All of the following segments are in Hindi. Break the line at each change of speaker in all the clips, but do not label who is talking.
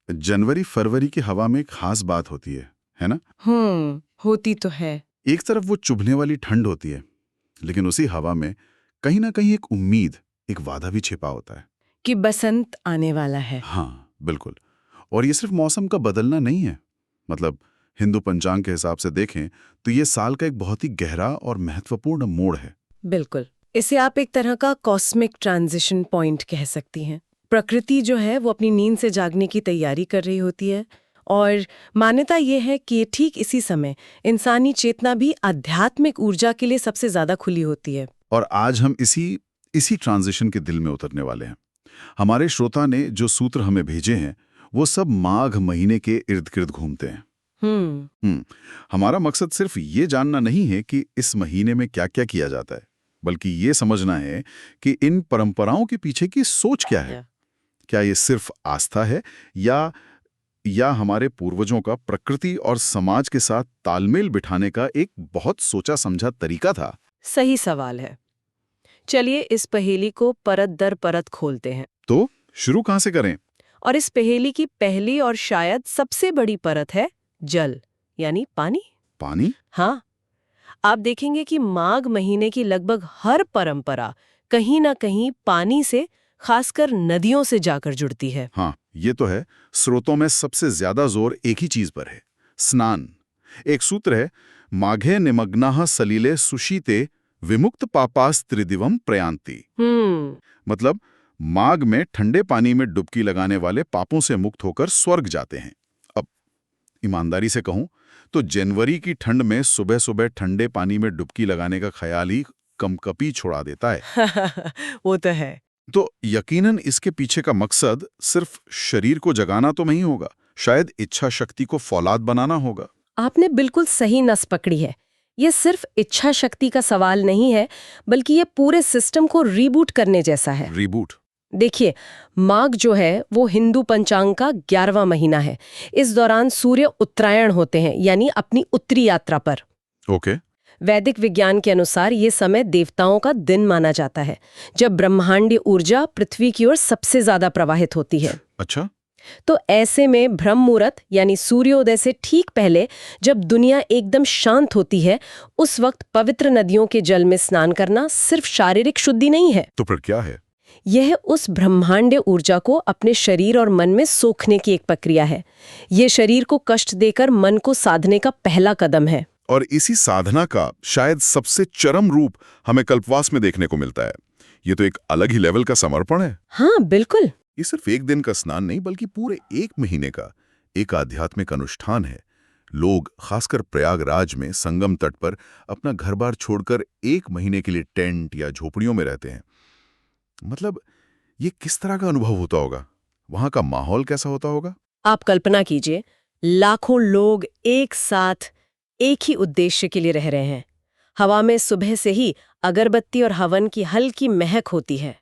जनवरी फरवरी की हवा में एक खास बात होती है ना?
होती तो है।
एक तरफ वो चुभने वाली ठंड होती है, लेकिन उसी हवा में कहीं ना कहीं एक उम्मीद, एक वादा भी छिपा होता है
कि बसंत आने वाला है।
हाँ, बिल्कुल। और ये सिर्फ मौसम का बदलना नहीं है। मतलब हिंदू पंचांग के हिसाब से देखें तो ये साल का एक बहुत ही गहरा और महत्वपूर्ण मोड़ है।
बिल्कुल, इसे आप एक तरह का कॉस्मिक ट्रांजिशन पॉइंट कह सकती हैं। प्रकृति जो है वो अपनी नींद से जागने की तैयारी कर रही होती है, और मान्यता ये है कि ठीक इसी समय इंसानी चेतना भी आध्यात्मिक ऊर्जा के लिए सबसे ज्यादा खुली होती है।
और आज हम इसी ट्रांजिशन के दिल में उतरने वाले हैं। हमारे श्रोता ने जो सूत्र हमें भेजे हैं वो सब माघ महीने के इर्द गिर्द घूमते हैं। हमारा मकसद सिर्फ ये जानना नहीं है कि इस महीने में क्या क्या किया जाता है, बल्कि ये समझना है कि इन परंपराओं के पीछे की सोच क्या है। क्या ये सिर्फ आस्था है या हमारे पूर्वजों का प्रकृति और समाज के साथ तालमेल बिठाने का एक बहुत सोचा समझा तरीका था?
सही सवाल है। चलिए इस पहेली को परत दर परत खोलते हैं।
तो शुरू कहां से करें?
और इस पहेली की पहली और शायद सबसे बड़ी परत है जल, यानी पानी।
पानी?
हाँ, आप देखेंगे कि माघ महीने की लगभग हर परंपरा कहीं ना कहीं पानी से, खासकर नदियों से जाकर जुड़ती है।
हाँ, ये तो है। स्रोतों में सबसे ज्यादा जोर एक ही चीज पर है, स्नान। एक सूत्र है, माघे निमग्नाः सलिले सुशीते विमुक्त पापास त्रिदिवम प्रयान्ति। मतलब माघ में ठंडे पानी में डुबकी लगाने वाले पापों से मुक्त होकर स्वर्ग जाते हैं। अब ईमानदारी से कहूं तो जनवरी की ठंड में सुबह सुबह ठंडे पानी में डुबकी लगाने का ख्याल ही कंपकपी छुड़ा देता है।
वो तो है।
तो यकीनन इसके पीछे का मकसद सिर्फ शरीर को जगाना तो नहीं होगा, शायद इच्छा शक्ति को फौलाद बनाना होगा।
आपने बिल्कुल सही नस पकड़ी है। ये सिर्फ इच्छा शक्ति का सवाल नहीं है, बल्कि ये पूरे सिस्टम को रीबूट करने जैसा है।
रीबूट?
देखिए, माघ जो है वो हिंदू पंचांग का 11वां महीना है। इस दौरान सूर्य उत्तरायण होते हैं, यानी अपनी उत्तरी यात्रा पर।
ओके।
वैदिक विज्ञान के अनुसार ये समय देवताओं का दिन माना जाता है, जब ब्रह्मांडीय ऊर्जा पृथ्वी की ओर सबसे ज्यादा प्रवाहित होती है।
अच्छा।
तो ऐसे में ब्रह्म मुहूर्त यानी सूर्योदय से ठीक पहले, जब दुनिया एकदम शांत होती है, उस वक्त पवित्र नदियों के जल में स्नान करना सिर्फ शारीरिक शुद्धि नहीं है।
तो फिर क्या है?
यह उस ब्रह्मांडीय ऊर्जा को अपने शरीर और मन में सोखने की एक प्रक्रिया है। ये शरीर को कष्ट देकर मन को साधने का पहला कदम है।
और इसी साधना का शायद सबसे चरम रूप हमें कल्पवास में देखने को मिलता है। ये तो एक अलग ही लेवल का समर्पण है।
हाँ, बिल्कुल।
ये सिर्फ एक दिन का स्नान नहीं, बल्कि पूरे एक महीने का एक आध्यात्मिक अनुष्ठान है। लोग खासकर प्रयागराज में संगम तट पर अपना घर बार छोड़कर एक महीने के लिए टेंट या झोपड़ियों में रहते हैं। मतलब ये किस तरह का अनुभव होता होगा? वहां का माहौल कैसा होता होगा?
आप कल्पना कीजिए, लाखों लोग एक साथ एक ही उद्देश्य के लिए रह रहे हैं। हवा में सुबह से ही अगरबत्ती और हवन की हल्की महक होती है।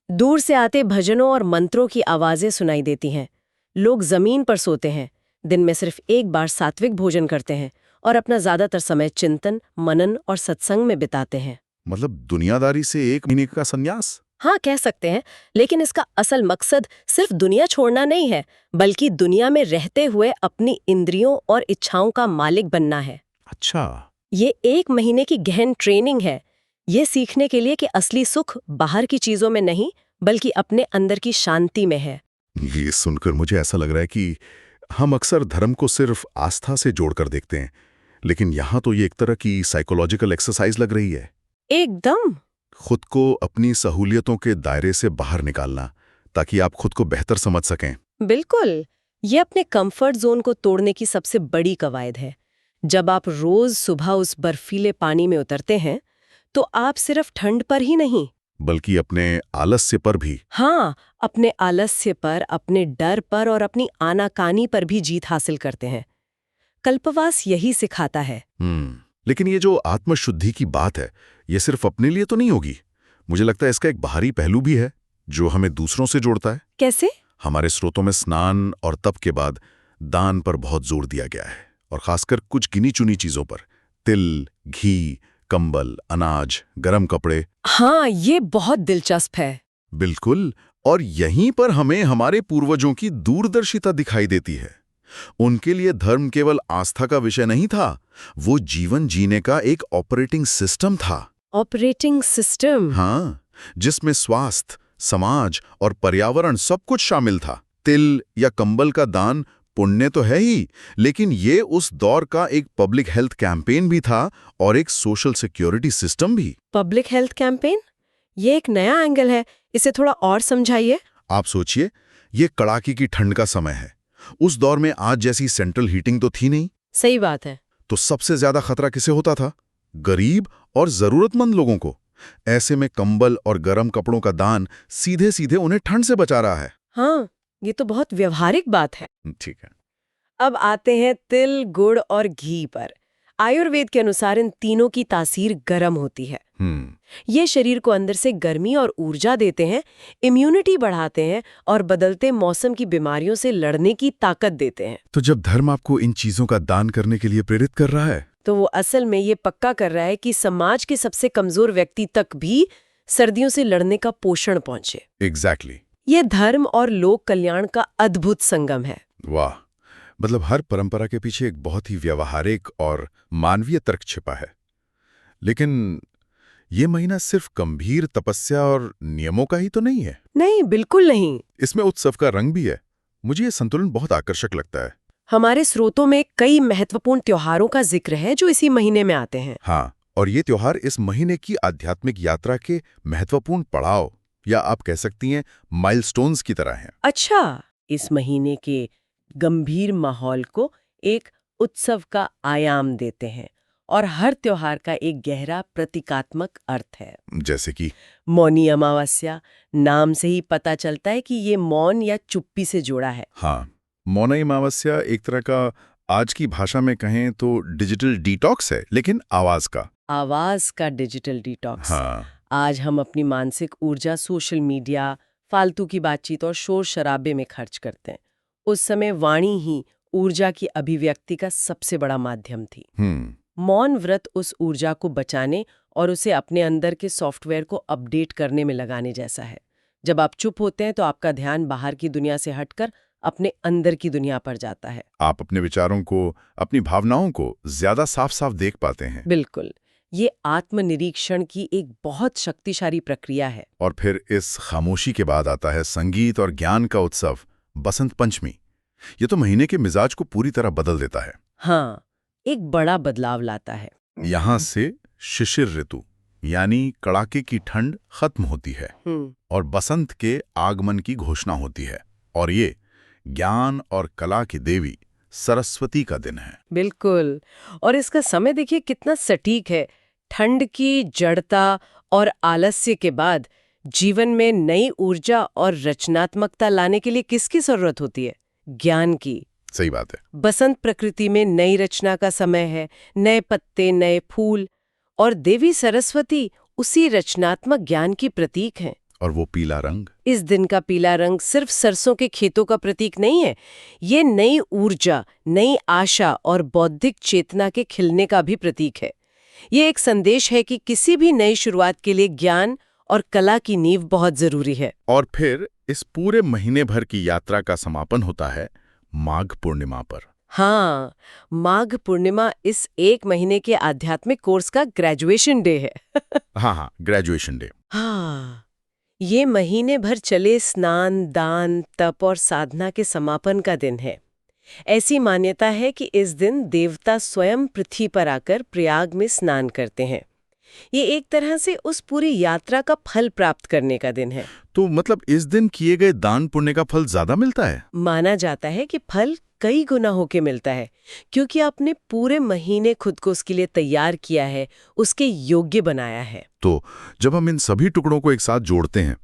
दूर से आते भजनों और मंत्रों की आवाजें सुनाई देती हैं। लोग जमीन पर सोते हैं, दिन में सिर्फ एक बार सात्विक भोजन करते हैं और अपना ज्यादातर समय चिंतन, मनन और सत्संग में बिताते हैं।
मतलब दुनियादारी से एक महीने का संन्यास?
हाँ, कह सकते हैं। लेकिन इसका असल मकसद सिर्फ दुनिया छोड़ना नहीं है, बल्कि दुनिया में रहते हुए अपनी इंद्रियों और इच्छाओं का मालिक बनना है।
अच्छा।
ये एक महीने की गहन ट्रेनिंग है, ये सीखने के लिए कि असली सुख बाहर की चीजों में नहीं, बल्कि अपने अंदर की शांति में है।
ये सुनकर मुझे ऐसा लग रहा है कि हम अक्सर धर्म को सिर्फ आस्था से जोड़कर देखते हैं, लेकिन यहाँ तो ये एक तरह की साइकोलॉजिकल एक्सरसाइज लग रही है।
एकदम।
खुद को अपनी सहूलियतों के दायरे से बाहर निकालना, ताकि आप खुद को बेहतर समझ सकें।
बिल्कुल, ये अपने कंफर्ट जोन को तोड़ने की सबसे बड़ी कवायद है। जब आप रोज सुबह उस बर्फीले पानी में उतरते हैं, तो आप सिर्फ ठंड पर ही नहीं,
बल्कि अपने आलस्य पर भी।
हाँ, अपने आलस्य पर, अपने डर पर और अपनी आनाकानी पर भी जीत हासिल करते हैं। कल्पवास यही सिखाता है।
लेकिन ये जो आत्मशुद्धि की बात है, ये सिर्फ अपने लिए तो नहीं होगी। मुझे लगता है इसका एक बाहरी पहलू भी है जो हमें दूसरों से जोड़ता है।
कैसे?
हमारे स्रोतों में स्नान और तप के बाद दान पर बहुत जोर दिया गया है, और खासकर कुछ गिनी चुनी चीजों पर। तिल, घी, कंबल, अनाज, गरम कपड़े।
हाँ, ये बहुत दिलचस्प है।
बिल्कुल। और यहीं पर हमें हमारे पूर्वजों की दूरदर्शिता दिखाई देती है। उनके लिए धर्म केवल आस्था का विषय नहीं था, वो जीवन जीने का एक ऑपरेटिंग सिस्टम था।
Operating system?
हाँ, जिसमें स्वास्थ्य, समाज और पर्यावरण सब कुछ शामिल था। तिल या कंबल का दान पुण्य तो है ही, लेकिन ये उस दौर का एक पब्लिक हेल्थ कैंपेन भी था और एक सोशल सिक्योरिटी सिस्टम भी।
Public health campaign? ये एक नया एंगल है, इसे थोड़ा और समझाइए।
आप सोचिए, ये कड़ाके की ठंड का समय है। उस दौर में आज जैसी सेंट्रल हीटिंग तो थी नहीं।
सही बात है।
तो सबसे ज्यादा खतरा किसे होता था? गरीब और जरूरतमंद लोगों को। ऐसे में कंबल और गर्म कपड़ों का दान सीधे सीधे उन्हें ठंड से बचा रहा है।
हाँ, ये तो बहुत व्यवहारिक बात है।
ठीक है।
अब आते हैं तिल, गुड़ और घी पर। आयुर्वेद के अनुसार इन तीनों की तासीर गर्म होती है। ये शरीर को अंदर से गर्मी और ऊर्जा देते हैं, इम्यूनिटी बढ़ाते हैं और बदलते मौसम की बीमारियों से लड़ने की ताकत देते हैं।
तो जब धर्म आपको इन चीजों का दान करने के लिए प्रेरित कर रहा है,
तो वो असल में ये पक्का कर रहा है कि समाज के सबसे कमजोर व्यक्ति तक भी सर्दियों से लड़ने का पोषण पहुंचे।
एग्जैक्टली।
ये धर्म और लोक कल्याण का अद्भुत संगम है।
वाह, मतलब हर परंपरा के पीछे एक बहुत ही व्यवहारिक और मानवीय तर्क छिपा है। लेकिन ये महीना सिर्फ गंभीर तपस्या और नियमों का ही तो नहीं है।
नहीं, बिल्कुल नहीं।
इसमें उत्सव का रंग भी है। मुझे ये संतुलन बहुत आकर्षक लगता है।
हमारे स्रोतों में कई महत्वपूर्ण त्योहारों का जिक्र है जो इसी महीने में आते हैं।
हाँ, और ये त्योहार इस महीने की आध्यात्मिक यात्रा के महत्वपूर्ण पड़ाव या आप कह सकती हैं माइलस्टोन्स की तरह हैं।
अच्छा, इस महीने के गंभीर माहौल को एक उत्सव का आयाम देते हैं और हर त्योहार का एक गहरा प्रतीकात्मक अर्थ है।
जैसे कि
मौनी अमावस्या, नाम से ही पता चलता है कि ये मौन या चुप्पी से जुड़ा है।
हाँ, मौनी अमावस्या एक तरह का, आज की भाषा में कहें तो डिजिटल डिटॉक्स है, लेकिन आवाज का
डिजिटल डिटॉक्स।
हाँ।
आज हम अपनी मानसिक ऊर्जा सोशल मीडिया, फालतू की बातचीत और शोर शराबे में खर्च करते हैं। उस समय वाणी ही ऊर्जा की अभिव्यक्ति का सबसे बड़ा माध्यम थी। मौन व्रत उस ऊर्जा को बचाने और उसे अपने अंदर के सॉफ्टवेयर को अपडेट करने में लगाने जैसा है। जब आप चुप होते हैं तो आपका ध्यान बाहर की दुनिया से हटकर अपने अंदर की दुनिया पर जाता है।
आप अपने विचारों को, अपनी भावनाओं को ज्यादा साफ साफ देख पाते हैं।
बिल्कुल, ये आत्मनिरीक्षण की एक बहुत शक्तिशाली प्रक्रिया है।
और फिर इस खामोशी के बाद आता है संगीत और ज्ञान का उत्सव, बसंत पंचमी। ये तो महीने के मिजाज को पूरी तरह बदल देता है।
हाँ, एक बड़ा बदलाव लाता है।
यहाँ से शिशिर ऋतु यानी कड़ाके की ठंड खत्म होती है और बसंत के आगमन की घोषणा होती है। और ये ज्ञान और कला की देवी सरस्वती का दिन है।
बिल्कुल, और इसका समय देखिए कितना सटीक है। ठंड की जड़ता और आलस्य के बाद जीवन में नई ऊर्जा और रचनात्मकता लाने के लिए किसकी जरूरत होती है? ज्ञान की।
सही बात है।
बसंत प्रकृति में नई रचना का समय है, नए पत्ते, नए फूल, और देवी सरस्वती उसी रचनात्मक ज्ञान की प्रतीक हैं।
और वो पीला रंग,
इस दिन का पीला रंग सिर्फ सरसों के खेतों का प्रतीक नहीं है, ये नई ऊर्जा, नई आशा और बौद्धिक चेतना के खिलने का भी प्रतीक है। ये एक संदेश है कि किसी भी नई शुरुआत के लिए ज्ञान और कला की नींव बहुत जरूरी है।
और फिर इस पूरे महीने भर की यात्रा का समापन होता है माघ पूर्णिमा पर।
हाँ, माघ पूर्णिमा इस एक महीने के आध्यात्मिक कोर्स का ग्रेजुएशन डे है।
हाँ, ग्रेजुएशन डे।
हाँ, ये महीने भर चले स्नान, दान, तप और साधना के समापन का दिन है। ऐसी मान्यता है कि इस दिन देवता स्वयं पृथ्वी पर आकर प्रयाग में स्नान करते हैं। ये एक तरह से उस पूरी यात्रा का फल प्राप्त करने का दिन है।
तो मतलब इस दिन किए गए दान पुण्य का फल ज्यादा मिलता है?
माना जाता है कि फल कई गुना होके मिलता है, क्योंकि आपने पूरे महीने खुद को उसके लिए तैयार किया है, उसके योग्य बनाया है।
तो जब हम इन सभी टुकड़ों को एक साथ जोड़ते हैं,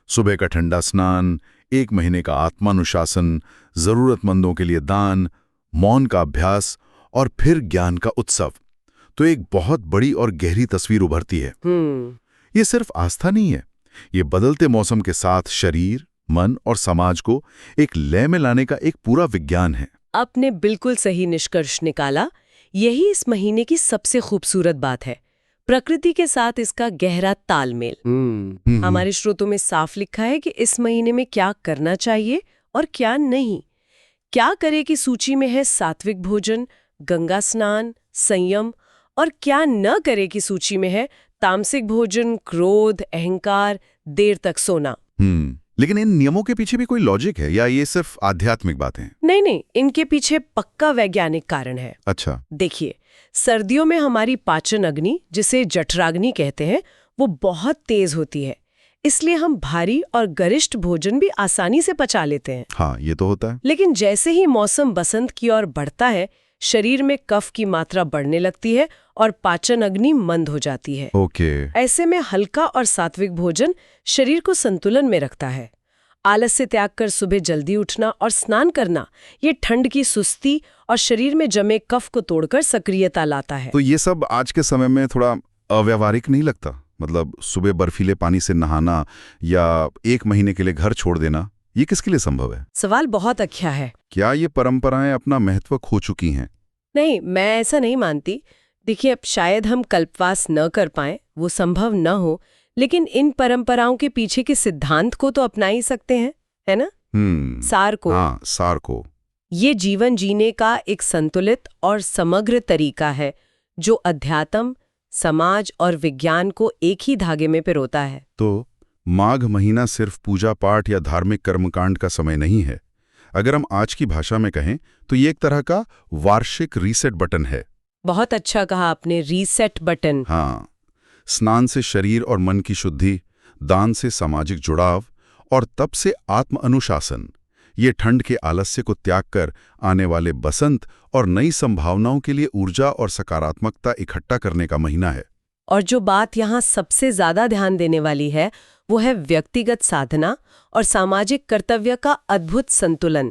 सुबह का ठंडा स्नान, एक महीने का आत्मानुशासन, जरूरतमंदों के लिए दान, मौन का अभ्यास और फिर ज्ञान का उत्सव, तो एक बहुत बड़ी और गहरी तस्वीर उभरती है। ये सिर्फ आस्था नहीं है, ये बदलते मौसम के साथ शरीर, मन और समाज को एक लय में लाने का एक पूरा विज्ञान है।
आपने बिल्कुल सही निष्कर्ष निकाला। यही इस महीने की सबसे खूबसूरत बात है। प्रकृति के साथ इसका गहरा तालमेल। हमारे स्रोतों में साफ लिखा है कि इस महीने में क्या करना चाहिए और क्या नहीं। क्या करे की सूची में है सात्विक भोजन, गंगा स्नान, संयम, और क्या न करे की सूची में है तामसिक भोजन, क्रोध, अहंकार, देर तक सोना।
लेकिन इन नियमों के पीछे भी कोई लॉजिक है या ये सिर्फ आध्यात्मिक बातें हैं?
नहीं, इनके पीछे पक्का वैज्ञानिक कारण है।
अच्छा।
देखिए, सर्दियों में हमारी पाचन अग्नि, जिसे जठराग्नि कहते हैं, वो बहुत तेज होती है। इसलिए हम भारी और गरिष्ठ भोजन भी आसानी से पचा लेते हैं।
हाँ, ये तो होता है।
लेकिन जैसे ही मौसम बसंत की ओर बढ़ता है, शरीर में कफ की मात्रा बढ़ने लगती है और पाचन अग्नि मंद हो जाती है।
ओके।
ऐसे में हल्का और सात्विक भोजन शरीर को संतुलन में रखता है। आलस से त्याग कर सुबह जल्दी उठना और स्नान करना, ये ठंड की सुस्ती और शरीर में जमे कफ को तोड़कर सक्रियता लाता है।
तो ये सब आज के समय में थोड़ा अव्यावहारिक नहीं लगता? मतलब सुबह बर्फीले पानी से नहाना या 1 महीने के लिए घर छोड़ देना, ये किसके लिए संभव है?
सवाल बहुत अच्छा है।
क्या ये परंपराएं अपना महत्व खो चुकी हैं?
नहीं, मैं ऐसा नहीं मानती। देखिए, अब शायद हम कल्पवास न कर पाएं, वो संभव न हो, लेकिन इन परंपराओं के पीछे के सिद्धांत को तो अपना ही सकते हैं, है ना? सार को।
हाँ, सार को।
ये जीवन जीने का एक संतुलित और समग्र तरीका है जो अध्यात्म, समाज और विज्ञान को एक ही धागे में पिरोता है।
तो माघ महीना सिर्फ पूजा पाठ या धार्मिक कर्मकांड का समय नहीं है। अगर हम आज की भाषा में कहें तो ये एक तरह का वार्षिक रीसेट बटन है।
बहुत अच्छा कहा आपने, रीसेट बटन।
हाँ, स्नान से शरीर और मन की शुद्धि, दान से सामाजिक जुड़ाव और तप से आत्म अनुशासन, ये ठंड के आलस्य को त्याग कर आने वाले बसंत और नई संभावनाओं के लिए ऊर्जा और सकारात्मकता इकट्ठा करने का महीना है।
और जो बात यहाँ सबसे ज्यादा ध्यान देने वाली है वो है व्यक्तिगत साधना और सामाजिक कर्तव्य का अद्भुत संतुलन।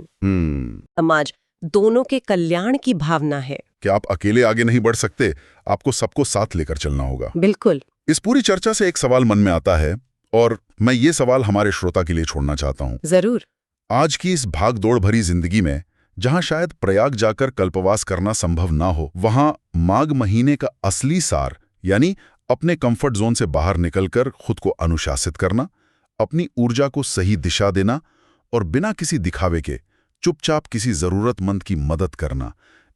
समाज दोनों के कल्याण की भावना है
कि आप अकेले आगे नहीं बढ़ सकते, आपको सबको साथ लेकर चलना होगा।
बिल्कुल।
इस पूरी चर्चा से एक सवाल मन में आता है और मैं ये सवाल हमारे श्रोता के लिए छोड़ना चाहता हूँ।
जरूर। आज
की इस भाग-दौड़ भरी जिंदगी में, जहां शायद प्रयाग जाकर कल्पवास करना संभव ना हो, वहां माघ महीने का असली सार, यानी अपने कंफर्ट जोन से बाहर निकलकर खुद को अनुशासित करना, अपनी ऊर्जा को सही दिशा देना और बिना किसी दिखावे के चुपचाप किसी जरूरतमंद की मदद करना,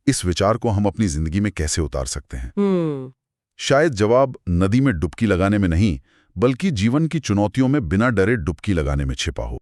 इस विचार को हम अपनी जिंदगी में कैसे उतार सकते हैं? शायद जवाब नदी में डुबकी लगाने में नहीं, बल्कि जीवन की चुनौतियों में बिना डरे डुबकी लगाने में छिपा हो।